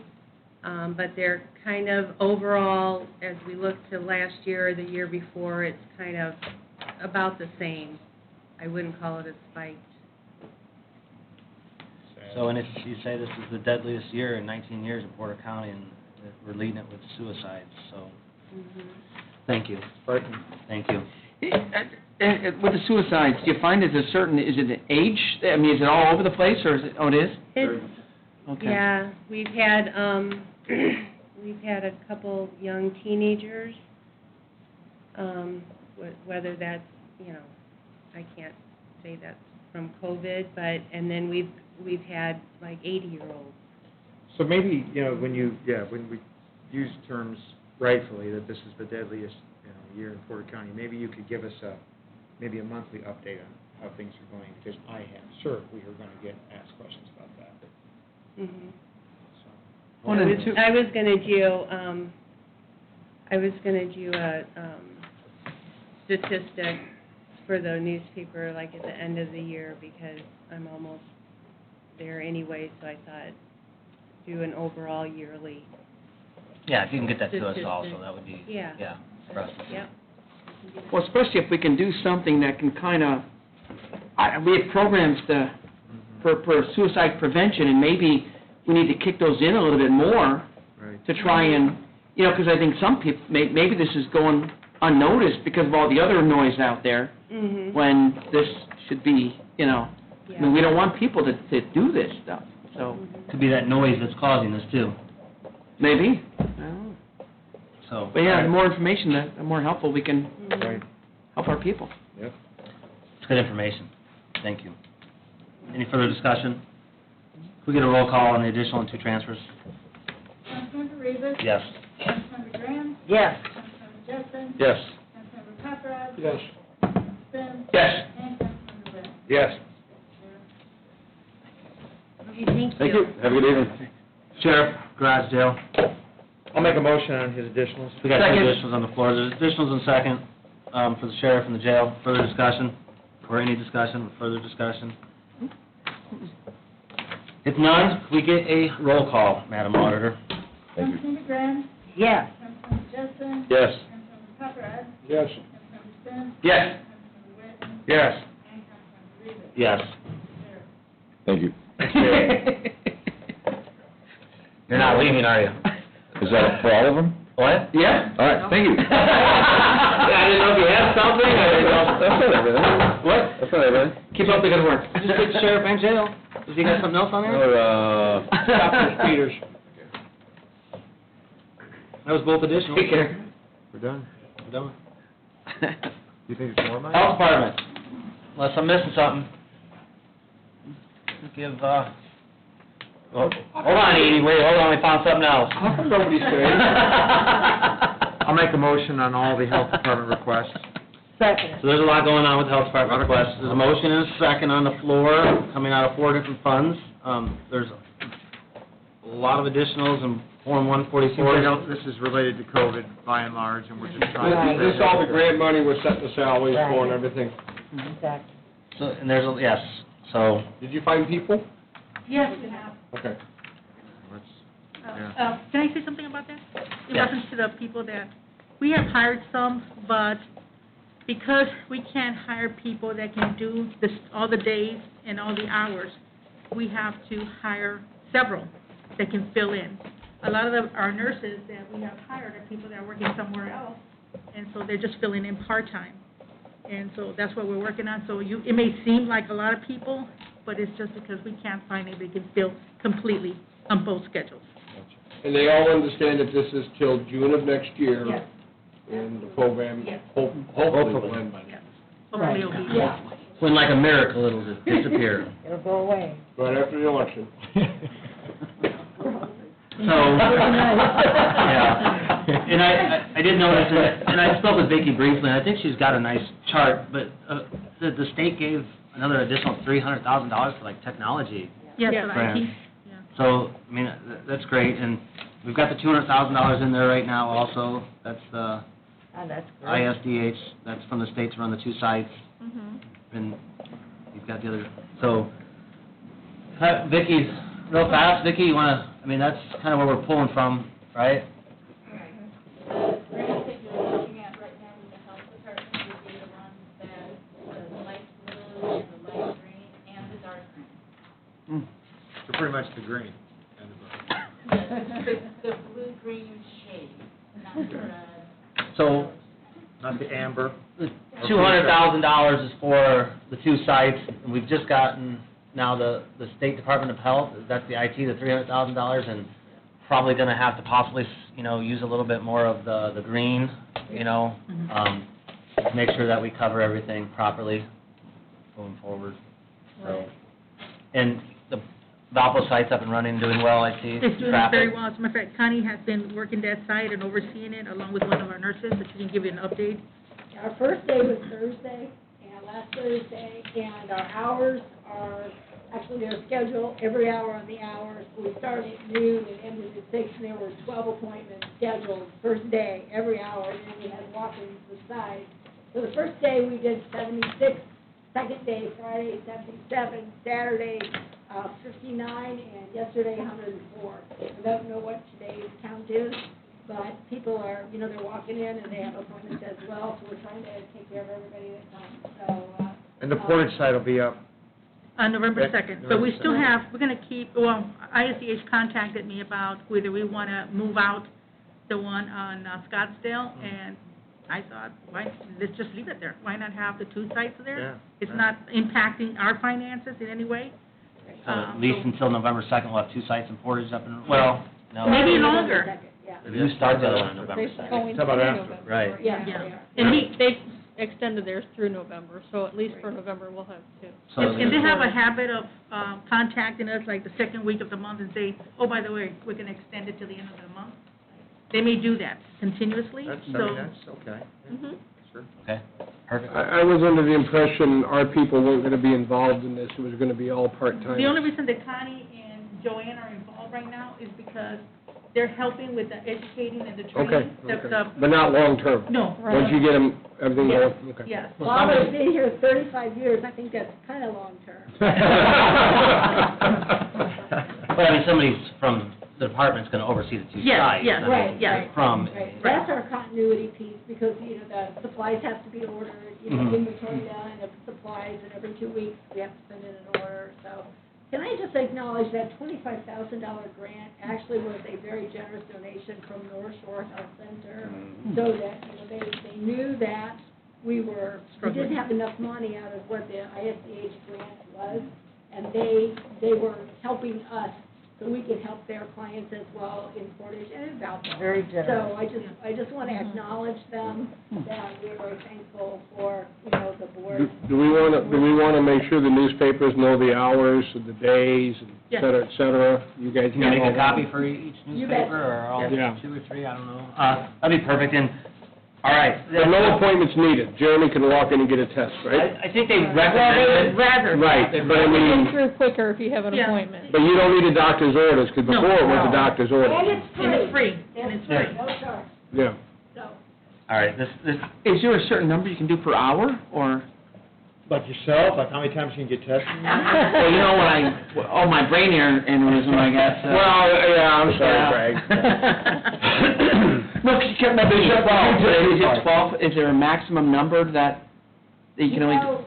[SPEAKER 11] but they're kind of overall, as we look to last year or the year before, it's kind of about the same. I wouldn't call it a spike.
[SPEAKER 2] So, and if you say this is the deadliest year in 19 years in Porter County, and that we're leading it with suicides, so, thank you.
[SPEAKER 4] Frightening.
[SPEAKER 2] Thank you.
[SPEAKER 7] With the suicides, do you find is it an age? I mean, is it all over the place, or is it, oh, it is?
[SPEAKER 11] It's,
[SPEAKER 7] Okay.
[SPEAKER 11] yeah, we've had a couple young teenagers, whether that's, I can't say that's from COVID, but, and then we've had like 80-year-olds.
[SPEAKER 4] So maybe, when we use terms rightfully, that this is the deadliest, year in Porter County, maybe you could give us a monthly update on how things are going, because we are going to get asked questions about that.
[SPEAKER 11] Mhm.
[SPEAKER 4] So,
[SPEAKER 11] I was gonna do a statistic for the newspaper, like at the end of the year, because I'm almost there anyway, so I thought do an overall yearly.
[SPEAKER 2] Yeah, if you can get that to us
[SPEAKER 11] Statistic.
[SPEAKER 2] also, that would be,
[SPEAKER 11] Yeah.
[SPEAKER 2] for us to see.
[SPEAKER 11] Yep.
[SPEAKER 7] Well, especially if we can do something that can kind of, we have programs for suicide prevention, and maybe we need to kick those in a little bit more
[SPEAKER 4] right.
[SPEAKER 7] to try and, because I think some people, maybe this is going unnoticed because of all the other noise out there,
[SPEAKER 11] Mhm.
[SPEAKER 7] when this should be, I mean, we don't want people to do this stuff, so. So,
[SPEAKER 2] Could be that noise that's causing this too,
[SPEAKER 7] maybe. I don't know.
[SPEAKER 2] so.
[SPEAKER 7] But yeah, the more information, the more helpful we can
[SPEAKER 4] Right.
[SPEAKER 7] help our people.
[SPEAKER 4] Yep.
[SPEAKER 2] It's good information. Thank you. Any further discussion? Can we get a roll call on the additional and two transfers?
[SPEAKER 3] Councilmember Rivas.
[SPEAKER 2] Yes.
[SPEAKER 3] Councilmember Graham.
[SPEAKER 5] Yes.
[SPEAKER 3] Councilmember Justin.
[SPEAKER 1] Yes.
[SPEAKER 3] Councilmember Paparad.
[SPEAKER 8] Yes.
[SPEAKER 3] Councilmember Finn.
[SPEAKER 2] Yes.
[SPEAKER 3] And Councilmember Webb.
[SPEAKER 4] Yes.
[SPEAKER 11] Okay, thank you.
[SPEAKER 1] Thank you. Have a good evening.
[SPEAKER 2] Sheriff, garage jail.
[SPEAKER 4] I'll make a motion on his additionals.
[SPEAKER 2] We got two
[SPEAKER 7] Second.
[SPEAKER 2] additionals on the floor. There's additionals in second, for the sheriff and the jail. Further discussion, or any discussion, further discussion? If none, can we get a roll call, Madam Auditor?
[SPEAKER 3] Councilmember Graham.
[SPEAKER 5] Yes.
[SPEAKER 3] Councilmember Justin.
[SPEAKER 1] Yes.
[SPEAKER 3] Councilmember Paparad.
[SPEAKER 8] Yes.
[SPEAKER 3] Councilmember Finn.
[SPEAKER 2] Yes.
[SPEAKER 3] Councilmember Witten.
[SPEAKER 4] Yes.
[SPEAKER 3] And Councilmember Rivas.
[SPEAKER 2] Yes.
[SPEAKER 3] Sheriff.
[SPEAKER 1] Thank you.
[SPEAKER 2] You're not leaving, are you?
[SPEAKER 1] Is that for all of them?
[SPEAKER 2] What? Yeah.
[SPEAKER 1] All right, thank you.
[SPEAKER 2] I didn't know if you had something, I didn't know.
[SPEAKER 1] That's not everything.
[SPEAKER 2] What?
[SPEAKER 1] That's not everything.
[SPEAKER 7] Keep up the good work.
[SPEAKER 2] Just get the sheriff and jail. Does he got something else on there?
[SPEAKER 1] Or,
[SPEAKER 8] Peters.
[SPEAKER 2] That was both additional.
[SPEAKER 7] Take care.
[SPEAKER 4] We're done.
[SPEAKER 2] We're done.
[SPEAKER 4] You think there's more, Mike?
[SPEAKER 2] Health Department, unless I'm missing something. Give, hold on, Edie, wait, hold on, we found something else.
[SPEAKER 8] How come nobody's saying?
[SPEAKER 4] I'll make a motion on all the health department requests.
[SPEAKER 5] Second.
[SPEAKER 2] So there's a lot going on with the Health Department requests. There's a motion and a second on the floor, coming out of 4 different funds. There's a lot of additionals in Form
[SPEAKER 4] Seems like
[SPEAKER 2] 144.
[SPEAKER 4] this is related to COVID by and large, and we're just trying
[SPEAKER 5] Right.
[SPEAKER 4] to...
[SPEAKER 8] This all the grant money was setting the salaries for and everything.
[SPEAKER 5] Exactly.
[SPEAKER 2] So, and there's, yes, so,
[SPEAKER 8] Did you find people?
[SPEAKER 11] Yes, we have.
[SPEAKER 8] Okay.
[SPEAKER 4] Yeah.
[SPEAKER 11] Can I say something about that? In
[SPEAKER 2] Yes.
[SPEAKER 11] reference to the people that, we have hired some, but because we can't hire people that can do this, all the days and all the hours, we have to hire several that can fill in. A lot of our nurses that we have hired are people that are working somewhere else, and so they're just filling in part-time. And so that's what we're working on. So it may seem like a lot of people, but it's just because we can't find anybody that can fill completely on both schedules.
[SPEAKER 8] And they all understand that this is till June of next year?
[SPEAKER 11] Yes.
[SPEAKER 8] And the program,
[SPEAKER 11] Yes.
[SPEAKER 8] hopefully will end by then.
[SPEAKER 11] Yes. Hopefully it'll be.
[SPEAKER 5] Yeah.
[SPEAKER 2] when like a miracle, it'll just disappear.
[SPEAKER 5] It'll go away.
[SPEAKER 8] Right after the election.
[SPEAKER 2] So, yeah, and I did notice, and I spoke with Vicki briefly, and I think she's got a nice chart, but the state gave another additional $300,000 for like technology.
[SPEAKER 11] Yes,
[SPEAKER 3] Yes.
[SPEAKER 11] but
[SPEAKER 2] Grant.
[SPEAKER 11] yeah.
[SPEAKER 2] So, I mean, that's great, and we've got the $200,000 in there right now also. That's the
[SPEAKER 5] Oh, that's great.
[SPEAKER 2] ISDH, that's from the state to run the 2 sites, and you've got the other, so, Vicki, real fast, Vicki, you wanna, I mean, that's kind of where we're pulling from, right?
[SPEAKER 3] The grant that you're looking at right now in the health department would be the ones that, the light blue and the light green and the dark green.
[SPEAKER 4] So pretty much the green.
[SPEAKER 3] The blue-green shade, not the red.
[SPEAKER 2] So,
[SPEAKER 4] Not the amber.
[SPEAKER 2] $200,000 is for the 2 sites, and we've just gotten now the State Department of Health, that's the IT, the $300,000, and probably gonna have to possibly, use a little bit more of the green, to make sure that we cover everything properly going forward, so. And the Valpo site's up and running, doing well, I see.
[SPEAKER 11] It's doing
[SPEAKER 2] Traffic.
[SPEAKER 11] very well. As a matter of fact, Connie has been working that site and overseeing it along with one of our nurses, so she can give you an update.
[SPEAKER 12] Our first day was Thursday, and last Thursday, and our hours are, actually they're scheduled every hour on the hours. We started at noon and ended at 6, and there were 12 appointments scheduled first day, every hour, and then we had walk-ins beside. So the first day we did 76, second day, Friday, 77, Saturday, 59, and yesterday, 104. I don't know what today's count is, but people are, they're walking in and they have appointments as well, so we're trying to take care of everybody that comes, so.
[SPEAKER 4] And the Portage site will be up.
[SPEAKER 11] On November
[SPEAKER 4] Okay.
[SPEAKER 11] 2nd. But we still have, we're going to keep, ISDH contacted me about whether we want to move out the one on Scottsdale, and I thought, let's just leave it there. Why not have the 2 sites there?
[SPEAKER 4] Yeah.
[SPEAKER 11] It's not impacting our finances in any way,
[SPEAKER 2] So at least until November 2nd, we'll have 2 sites in Portage up and, well, no.
[SPEAKER 11] Maybe longer.
[SPEAKER 12] Yeah.
[SPEAKER 2] You start the other one on November 2nd.
[SPEAKER 4] How about after?
[SPEAKER 2] Right.
[SPEAKER 12] Yeah.
[SPEAKER 11] And they extended theirs through November, so at least for November, we'll have 2.
[SPEAKER 2] So
[SPEAKER 3] And they have a habit of contacting us like the second week of the month and say, oh, by the way, we're going to extend it to the end of the month. They may do that continuously,
[SPEAKER 4] That's, I
[SPEAKER 3] so.
[SPEAKER 4] mean, that's okay.
[SPEAKER 11] Mhm.
[SPEAKER 4] Sure.
[SPEAKER 2] Okay, perfect.
[SPEAKER 8] I was under the impression our people weren't going to be involved in this, it was going to be all part-time.
[SPEAKER 3] The only reason that Connie and Joanne are involved right now is because they're helping with the educating and the
[SPEAKER 8] Okay,
[SPEAKER 3] training.
[SPEAKER 8] but not long-term?
[SPEAKER 3] No.
[SPEAKER 8] Once you get them, everything
[SPEAKER 3] Yes,
[SPEAKER 8] going? Okay.
[SPEAKER 3] yes.
[SPEAKER 12] Well, I've been here 35 years, I think that's kind of long-term.
[SPEAKER 2] But I mean, somebody's from the department's going to oversee the 2
[SPEAKER 3] Yes,
[SPEAKER 2] sites.
[SPEAKER 3] yes,
[SPEAKER 2] I mean,
[SPEAKER 12] right, yes.
[SPEAKER 2] From,
[SPEAKER 12] Right, that's our continuity piece, because, you know, the supplies have to be ordered, you know,
[SPEAKER 2] Mhm.
[SPEAKER 12] inventory done of supplies, and every 2 weeks, we have to send in an order, so. Can I just acknowledge that $25,000 grant actually was a very generous donation from North Shore Health Center, so that, you know, they knew that we didn't have enough money out of what the ISDH grant was, and they were helping us so we could help their clients as well in Portage and in Valpo.
[SPEAKER 5] Very generous.
[SPEAKER 12] So I just want to acknowledge them, that we're very thankful for, you know, the board.
[SPEAKER 8] Do we want to make sure the newspapers know the hours, and the days, and et cetera, et cetera? You guys
[SPEAKER 2] can you make
[SPEAKER 8] know all
[SPEAKER 2] a
[SPEAKER 8] that?
[SPEAKER 2] copy for each
[SPEAKER 12] You bet.
[SPEAKER 2] newspaper, or all
[SPEAKER 8] Yeah.
[SPEAKER 2] 2 or 3, I don't know. That'd be perfect, and, all right.
[SPEAKER 8] But no appointments needed, Jeremy can walk in and get a test, right?
[SPEAKER 2] I think they
[SPEAKER 11] Well,
[SPEAKER 2] recommended.
[SPEAKER 3] Rather.
[SPEAKER 8] Right, but I
[SPEAKER 11] Get
[SPEAKER 8] mean,
[SPEAKER 11] through quicker if you have an
[SPEAKER 3] Yeah.
[SPEAKER 11] appointment.
[SPEAKER 8] but you don't need a doctor's orders, because
[SPEAKER 3] No.
[SPEAKER 8] before it was a doctor's order.
[SPEAKER 12] And it's free.
[SPEAKER 3] And it's free.
[SPEAKER 12] And it's
[SPEAKER 2] Right.
[SPEAKER 12] free, no charge,
[SPEAKER 8] Yeah.
[SPEAKER 12] so.
[SPEAKER 2] All right, this,
[SPEAKER 7] Is there a certain number you can do per hour, or?
[SPEAKER 4] Like yourself, like how many times you can get tested?
[SPEAKER 7] Well, you know, my brain aneurysm, I guess.
[SPEAKER 8] Well, yeah, I'm sorry, Craig.
[SPEAKER 7] No, because you kept mentioning 12, is it 12, is there a maximum number that you can only do?
[SPEAKER 12] know,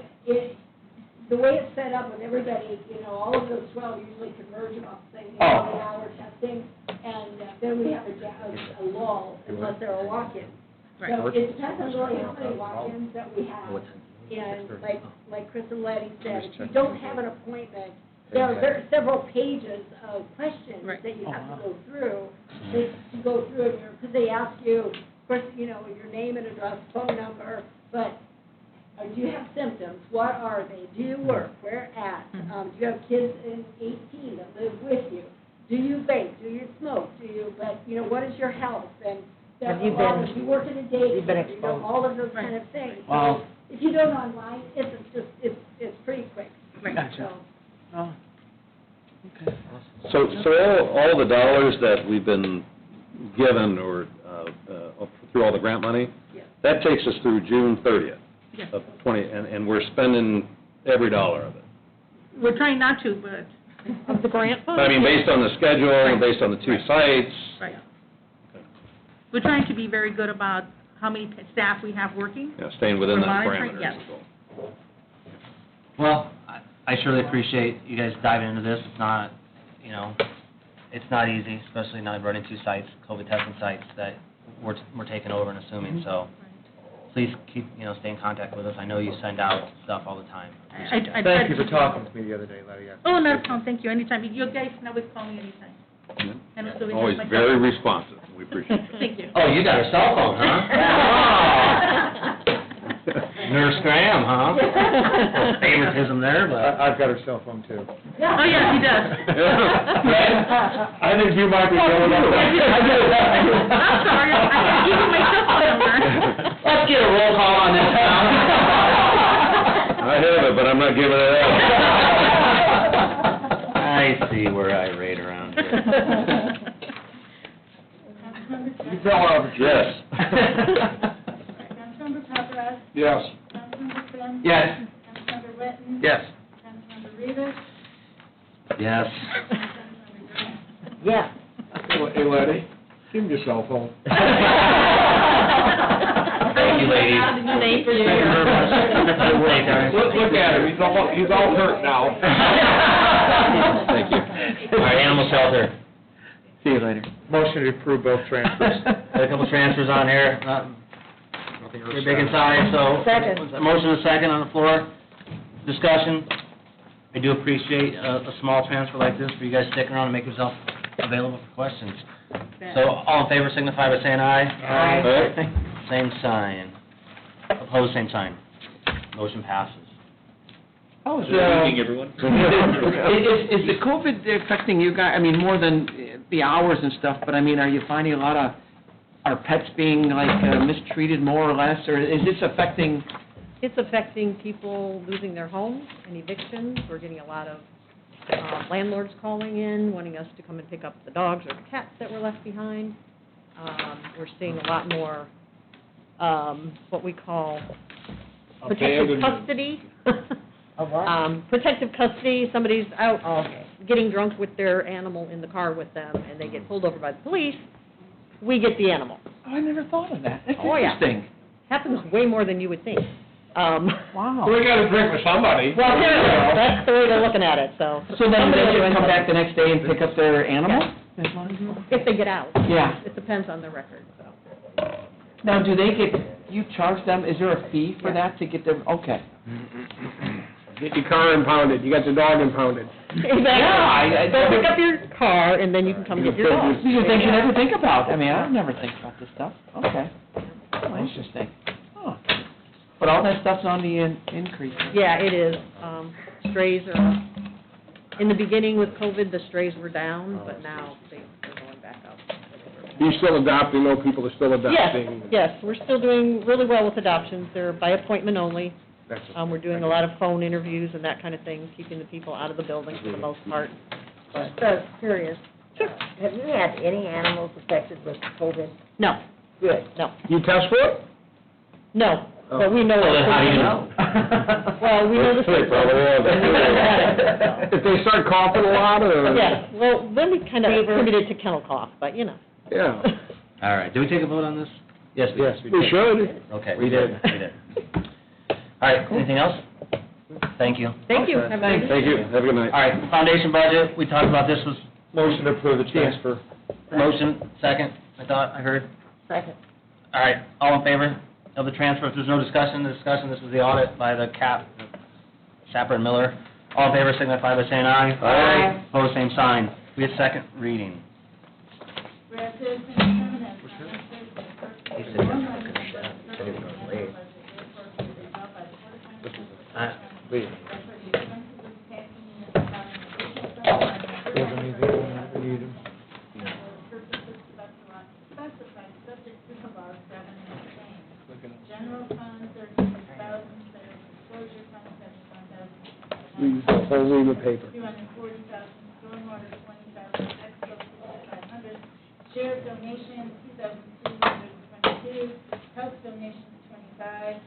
[SPEAKER 12] the way it's set up with everybody, you know, all of those 12 usually converge about the same
[SPEAKER 7] Oh.
[SPEAKER 12] hour testing, and then we have a lull unless there are walk-ins. So it depends on really how many walk-ins that we have. And like Chris and Letty said, if you don't have an appointment, there are several pages of questions
[SPEAKER 11] Right.
[SPEAKER 12] that you have to go through. They go through it, because they ask you, of course, you know, your name and address, phone number, but do you have symptoms? What are they? Do you work? Where at? Do you have kids in 18 that live with you? Do you vape? Do you smoke? But, you know, what is your health? And
[SPEAKER 5] Have
[SPEAKER 12] that's
[SPEAKER 5] you
[SPEAKER 12] a lot
[SPEAKER 5] been-
[SPEAKER 12] of, you work in a
[SPEAKER 5] you've been
[SPEAKER 12] daycare, you know,
[SPEAKER 5] exposed?
[SPEAKER 12] all of those kind of things. So
[SPEAKER 2] Wow.
[SPEAKER 12] if you do it online, it's pretty quick.
[SPEAKER 7] Gotcha.
[SPEAKER 12] So,
[SPEAKER 7] Oh, okay.
[SPEAKER 1] So all the dollars that we've been given, or through all the grant money,
[SPEAKER 12] Yes.
[SPEAKER 1] that takes us through June 30th
[SPEAKER 3] Yes.
[SPEAKER 1] of 20, and we're spending every dollar of it.
[SPEAKER 3] We're trying not to, but.
[SPEAKER 11] Of the grant funds?
[SPEAKER 1] I mean, based on the schedule,
[SPEAKER 3] Right.
[SPEAKER 1] based on the 2 sites.
[SPEAKER 3] Right. We're trying to be very good about how many staff we have working.
[SPEAKER 1] Yeah, staying within
[SPEAKER 3] For
[SPEAKER 1] that
[SPEAKER 3] monitoring,
[SPEAKER 1] parameters.
[SPEAKER 3] yes.
[SPEAKER 2] well, I surely appreciate you guys diving into this. It's not, you know, it's not easy, especially not running 2 sites, COVID testing sites that we're taking over and assuming, so please keep, you know, stay in contact with us. I know you send out stuff all the time.
[SPEAKER 3] I tried
[SPEAKER 4] Thank you
[SPEAKER 3] to
[SPEAKER 4] for
[SPEAKER 3] keep-
[SPEAKER 4] talking to me the other day, Letty.
[SPEAKER 3] Oh, no problem, thank you, anytime. You guys can always call me anytime. And so we have
[SPEAKER 1] Always
[SPEAKER 3] my
[SPEAKER 1] very
[SPEAKER 3] cell phone.
[SPEAKER 1] responsive, we appreciate it.
[SPEAKER 3] Thank you.
[SPEAKER 2] Oh, you got a cell phone, huh? Nurse Graham, huh? Favoritism there, but.
[SPEAKER 4] I've got her cell phone too.
[SPEAKER 3] Oh, yes, he does.
[SPEAKER 4] I think you might be going up.
[SPEAKER 3] I'm sorry, I can't give you my cell phone number.
[SPEAKER 2] Let's get a roll call on this now.
[SPEAKER 1] I have it, but I'm not giving it out.
[SPEAKER 2] I see we're irate around here.
[SPEAKER 8] You tell her.
[SPEAKER 1] Yes.
[SPEAKER 3] Councilmember Paparad,
[SPEAKER 8] Yes.
[SPEAKER 3] Councilmember Finn.
[SPEAKER 2] Yes.
[SPEAKER 3] Councilmember Witten.
[SPEAKER 2] Yes.
[SPEAKER 3] Councilmember Rivas.
[SPEAKER 2] Yes.
[SPEAKER 3] Councilmember Grant.
[SPEAKER 5] Yeah.
[SPEAKER 8] Hey, Letty, give me your cell phone.
[SPEAKER 2] Thank you, ladies.
[SPEAKER 11] Thank you.
[SPEAKER 2] Thank you very much. Thanks, guys.
[SPEAKER 8] Look at him, he's all hurt now.
[SPEAKER 1] Thank you.
[SPEAKER 2] All right, animal shelter.
[SPEAKER 7] See you later.
[SPEAKER 4] Motion to approve both transfers.
[SPEAKER 2] Got a couple transfers on here, pretty big inside, so.
[SPEAKER 5] Second.
[SPEAKER 2] Motion and second on the floor. Discussion. I do appreciate a small transfer like this for you guys sticking around and make yourself available for questions. So all in favor signify by saying aye.
[SPEAKER 5] Aye.
[SPEAKER 2] Same sign. Opposed, same sign. Motion passes.
[SPEAKER 7] Oh, is
[SPEAKER 1] everyone?
[SPEAKER 7] Is the COVID affecting you guys, I mean, more than the hours and stuff, but I mean, are you finding a lot of, are pets being like mistreated more or less, or is this affecting?
[SPEAKER 13] It's affecting people losing their homes and evictions. We're getting a lot of landlords calling in, wanting us to come and pick up the dogs or the cats that were left behind. We're seeing a lot more, what we call protective custody.
[SPEAKER 5] A what?
[SPEAKER 13] Protective custody, somebody's out
[SPEAKER 5] Oh, okay.
[SPEAKER 13] getting drunk with their animal in the car with them, and they get pulled over by the police, we get the animal.
[SPEAKER 7] Oh, I never thought of that. That's
[SPEAKER 13] Oh, yeah.
[SPEAKER 7] interesting.
[SPEAKER 13] Happens way more than you would think.
[SPEAKER 7] Wow.
[SPEAKER 8] We got to drink with somebody.
[SPEAKER 13] Well, that's the way they're looking at it, so.
[SPEAKER 7] So then
[SPEAKER 13] Somebody
[SPEAKER 7] they
[SPEAKER 13] will
[SPEAKER 7] just come
[SPEAKER 13] do
[SPEAKER 7] back the next day and pick up their animal?
[SPEAKER 13] If they get out.
[SPEAKER 7] Yeah.
[SPEAKER 13] It depends on the record, so.
[SPEAKER 7] Now, do they get, you charge them, is there a fee for that to get them, okay.
[SPEAKER 8] Get your car impounded, you got the dog impounded.
[SPEAKER 13] Exactly.
[SPEAKER 7] Yeah,
[SPEAKER 13] So pick up your car, and then you can come get your dog.
[SPEAKER 7] These are things you never think about. I mean, I never think about this stuff. Okay. Oh, interesting. Huh. But all that stuff's on the increase.
[SPEAKER 13] Yeah, it is. Strays are up. In the beginning with COVID, the strays were down, but now they're going back up.
[SPEAKER 8] You still adopting, know people are still
[SPEAKER 13] Yes,
[SPEAKER 8] adopting?
[SPEAKER 13] yes, we're still doing really well with adoptions. They're by appointment only.
[SPEAKER 8] That's
[SPEAKER 13] We're doing a lot of phone interviews and that kind of thing, keeping the people out of the building for the most part.
[SPEAKER 5] Just curious. Have you had any animals affected with COVID?
[SPEAKER 13] No,
[SPEAKER 5] Good.
[SPEAKER 13] no,
[SPEAKER 8] You test for it?
[SPEAKER 13] no, but we know.
[SPEAKER 2] Well, then how do you
[SPEAKER 13] know? Well, we know the
[SPEAKER 1] They probably
[SPEAKER 13] symptoms.
[SPEAKER 8] If they start coughing a lot, or?
[SPEAKER 13] Yeah, well, then we kind of attributed to kennel cough, but you know.
[SPEAKER 8] Yeah.
[SPEAKER 2] All right, did we take a vote on this? Yes, we did.
[SPEAKER 8] We should.
[SPEAKER 2] Okay, we did. All right, anything else? Thank you.
[SPEAKER 13] Thank you. Have a good
[SPEAKER 1] Thank you, have a good night.
[SPEAKER 2] All right, foundation budget, we talked about this, was
[SPEAKER 9] Motion to approve the transfer.
[SPEAKER 2] motion, second, I thought, I heard.
[SPEAKER 5] Second.
[SPEAKER 2] All right, all in favor of the transfer? If there's no discussion, this was the audit by the Sapper and Miller. All in favor signify by saying aye.
[SPEAKER 5] Aye.
[SPEAKER 2] Opposed, same sign. We have second reading.
[SPEAKER 3] Whereas citizens determined as of Thursday, first of the one line item of the annual budget, therefore be resolved by the Board of County Commissioners that for the expenses of taxing municipality additional federal money for purposes specified subject to the laws governing the same. General fund, 36,000, federal disclosure fund, 71,000.
[SPEAKER 8] Read the whole ream of paper.
[SPEAKER 3] 240,000, stormwater, 20,000, expo, 500, share donation, 2,222, health donations, 25,000,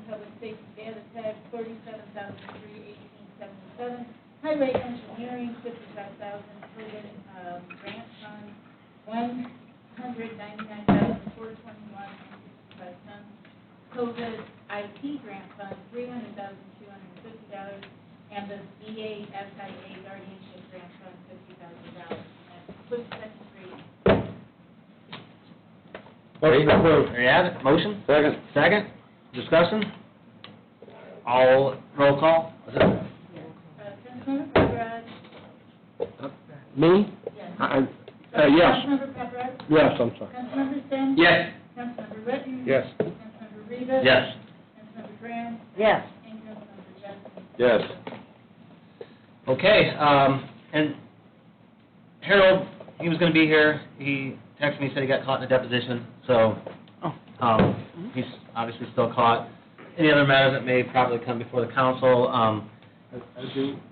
[SPEAKER 3] public safety data tag, 47,318.77, highway engineering, 55,000, COVID, grant fund, 199,421.65, COVID IT grant fund, $300,250, and the VA-SIA guardianship grant fund, $50,000. Quick second reading.
[SPEAKER 2] Motion approved. There you have it, motion?
[SPEAKER 1] Second.
[SPEAKER 2] Second, discussion? All, roll call? Was it?
[SPEAKER 3] Councilmember Pepperad?
[SPEAKER 8] Me?
[SPEAKER 3] Yes.
[SPEAKER 8] Yes.
[SPEAKER 3] Councilmember Pepperad?
[SPEAKER 8] Yes, I'm sorry.
[SPEAKER 3] Councilmember Sen?
[SPEAKER 2] Yes.
[SPEAKER 3] Councilmember Witten?
[SPEAKER 8] Yes.
[SPEAKER 3] Councilmember Rivas?
[SPEAKER 2] Yes.
[SPEAKER 3] Councilmember Graham?
[SPEAKER 5] Yes.
[SPEAKER 3] And Councilmember Justin?
[SPEAKER 1] Yes.
[SPEAKER 2] Okay, and Harold, he was gonna be here, he texted me, said he got caught in a deposition, so, he's obviously still caught. Any other matters that may probably come before the council,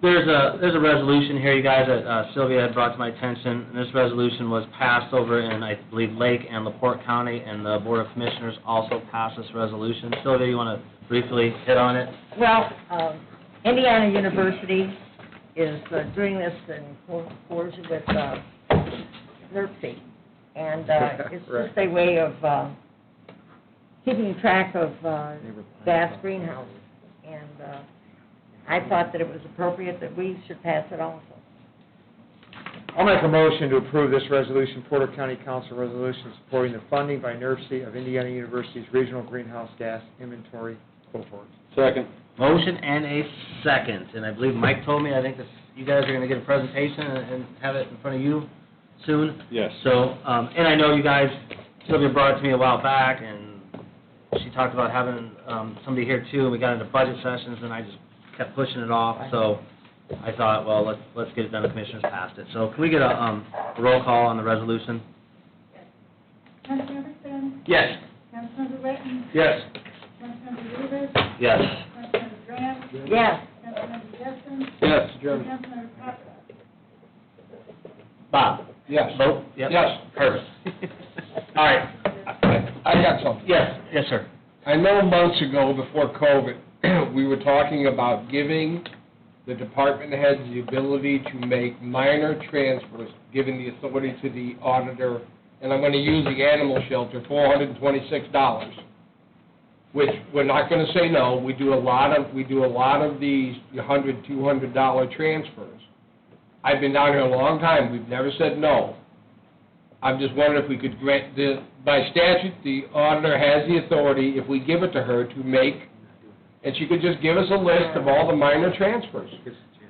[SPEAKER 2] there's a resolution here, you guys, that Sylvia had brought to my attention, and this resolution was passed over in, I believe, Lake and LaPorte County, and the Board of Commissioners also passed this resolution. Sylvia, you wanna briefly hit on it?
[SPEAKER 5] Well, Indiana University is doing this in coordination with NERC, and it's just a way of keeping track of gas greenhouses. And I thought that it was appropriate that we should pass it also.
[SPEAKER 4] I'll make a motion to approve this resolution, Porter County Council resolution supporting the funding by NERC of Indiana University's regional greenhouse gas inventory cohort.
[SPEAKER 1] Second.
[SPEAKER 2] Motion and a second, and I believe Mike told me, I think this, you guys are gonna get a presentation and have it in front of you soon.
[SPEAKER 1] Yes.
[SPEAKER 2] So, and I know you guys, Sylvia brought it to me a while back, and she talked about having, somebody here too, and we got into budget sessions, and I just kept pushing it off, so I thought, well, let's get it done, the commissioners passed it. So can we get a roll call on the resolution?
[SPEAKER 3] Councilmember Finn,
[SPEAKER 2] Yes.
[SPEAKER 3] Councilmember Witten,
[SPEAKER 2] Yes.
[SPEAKER 3] Councilmember Rivas,
[SPEAKER 2] Yes.
[SPEAKER 3] Councilmember Graham,
[SPEAKER 5] Yes.
[SPEAKER 3] Councilmember Justin,
[SPEAKER 1] Yes.
[SPEAKER 3] and Councilmember Papera.
[SPEAKER 2] Bob?
[SPEAKER 8] Yes.
[SPEAKER 2] Vote? Yep.
[SPEAKER 8] Yes.
[SPEAKER 2] Perfect. All right.
[SPEAKER 8] I got something.
[SPEAKER 2] Yes, yes, sir.
[SPEAKER 8] I know months ago, before COVID, we were talking about giving the department heads the ability to make minor transfers, giving the authority to the auditor, and I'm gonna use the animal shelter, $426, which we're not gonna say no. We do a lot of these $100, $200 transfers. I've been down here a long time, we've never said no. I'm just wondering if we could grant, by statute, the auditor has the authority, if we give it to her, to make, and she could just give us a list of all the minor transfers.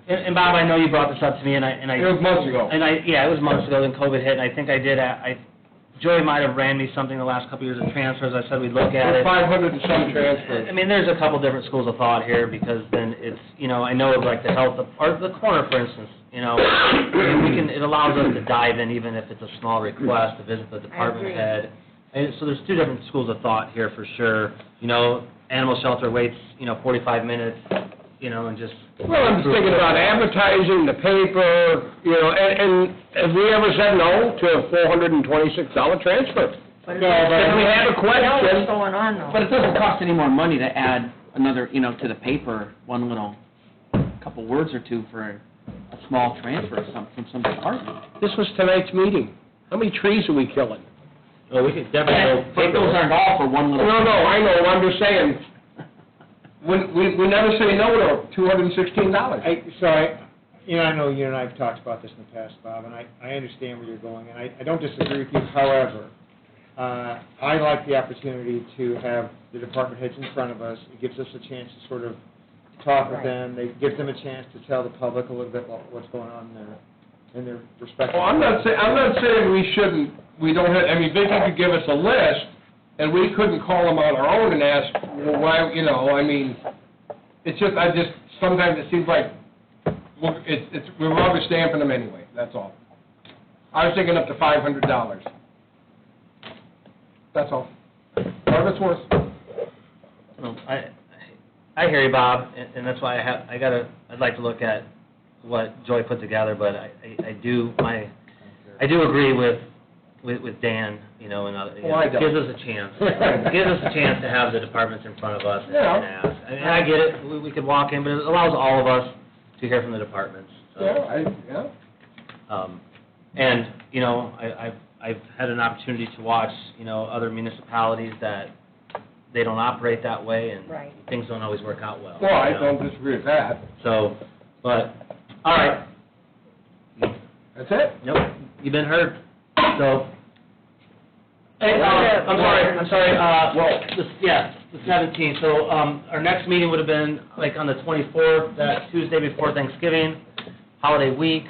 [SPEAKER 2] And Bob, I know you brought this up to me, and I...
[SPEAKER 8] It was months ago.
[SPEAKER 2] And yeah, it was months ago, then COVID hit, and I think I did, Joey might have ran me something the last couple of years of transfers, I said we'd look at it.
[SPEAKER 8] 500 and some transfers.
[SPEAKER 2] I mean, there's a couple different schools of thought here, because then it's, I know like the health, or the corner, for instance, it allows us to dive in, even if it's a small request, to visit the department
[SPEAKER 5] agree.
[SPEAKER 2] head. And so there's two different schools of thought here, for sure. Animal shelter waits, 45 minutes, and just...
[SPEAKER 8] Well, I'm just thinking about advertising, the paper, and have we ever said no to a $426 transfer?
[SPEAKER 5] But
[SPEAKER 8] If we have a
[SPEAKER 5] What's
[SPEAKER 8] question,
[SPEAKER 5] going on though?
[SPEAKER 7] But it doesn't cost any more money to add another, to the paper, one little, couple words or two for a small transfer from some department.
[SPEAKER 8] this was tonight's meeting. How many trees are we killing?
[SPEAKER 2] Well, we could definitely go...
[SPEAKER 7] But those aren't all for one little...
[SPEAKER 8] No, I know, I'm just saying, we never say no to $216.
[SPEAKER 4] I know you and I have talked about this in the past, Bob, and I understand where you're going, and I don't disagree with you. However, I like the opportunity to have the department heads in front of us. It gives us a chance to sort of talk with them. It gives them a chance to tell the public a little bit about what's going on in their respective...
[SPEAKER 8] Well, I'm not saying we shouldn't, we don't have, Vicki could give us a list, and we couldn't call them on our own and ask, well, why, it's just, sometimes it seems like, we're rubber stamping them anyway, that's all. I was thinking up to $500. That's all. Whatever it's worth.
[SPEAKER 2] Well, I hear you, Bob, and that's why I'd like to look at what Joy put together, but I do agree with Dan, and other,
[SPEAKER 8] I
[SPEAKER 2] it
[SPEAKER 8] don't.
[SPEAKER 2] gives us a chance. It gives us a chance to have the departments in front of us and ask. I get it, we could walk in, but it allows all of us to hear from the departments. So. And, I've had an opportunity to watch, other municipalities that they don't operate that way, and
[SPEAKER 5] Right.
[SPEAKER 2] things don't always work out well.
[SPEAKER 8] Well, I don't disagree with that.
[SPEAKER 2] So, but, all right.
[SPEAKER 8] That's it?
[SPEAKER 2] Nope, you've been heard. So, hey, I'm sorry, the 17th. So, our next meeting would have been like on the 24th, that Tuesday before Thanksgiving, holiday week.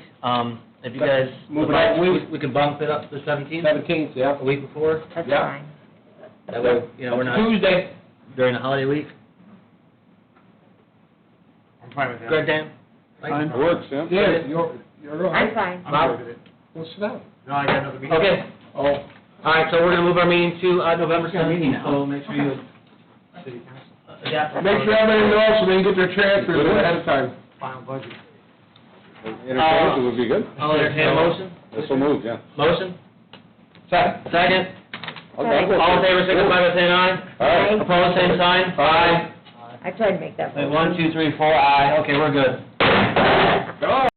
[SPEAKER 2] If you guys would like, we can bump it up to the 17th?
[SPEAKER 8] 17th, yeah.
[SPEAKER 2] A week before?
[SPEAKER 5] That's
[SPEAKER 8] Yeah.
[SPEAKER 5] fine.
[SPEAKER 2] That way, we're not...
[SPEAKER 8] Tuesday.
[SPEAKER 2] During the holiday week?
[SPEAKER 4] I'm fine with that.
[SPEAKER 2] Good, Dan?
[SPEAKER 7] Fine.
[SPEAKER 1] It works, yeah.
[SPEAKER 8] Yeah, you're
[SPEAKER 5] I'm
[SPEAKER 8] right.
[SPEAKER 5] fine.
[SPEAKER 2] Bob?
[SPEAKER 8] Well, sit down.
[SPEAKER 4] No, I got another meeting.
[SPEAKER 2] Okay.
[SPEAKER 8] Oh,
[SPEAKER 2] All right, so we're going to move our meeting to November
[SPEAKER 7] got a meeting
[SPEAKER 2] 17th,
[SPEAKER 7] now.
[SPEAKER 2] so make sure you...
[SPEAKER 8] make sure everybody knows so they can get their transfers ahead of time.
[SPEAKER 4] Final budget.
[SPEAKER 1] Entertainment would be good.
[SPEAKER 2] I'll entertain a motion.
[SPEAKER 1] So moved, yeah.
[SPEAKER 2] Motion? Second?
[SPEAKER 5] Second.
[SPEAKER 2] All in favor, signify by saying aye.
[SPEAKER 5] Aye.
[SPEAKER 2] Opposed, same sign. Aye.
[SPEAKER 5] I tried to make that.
[SPEAKER 2] Wait, 1, 2, 3, 4, aye. Okay, we're good.
[SPEAKER 8] Go.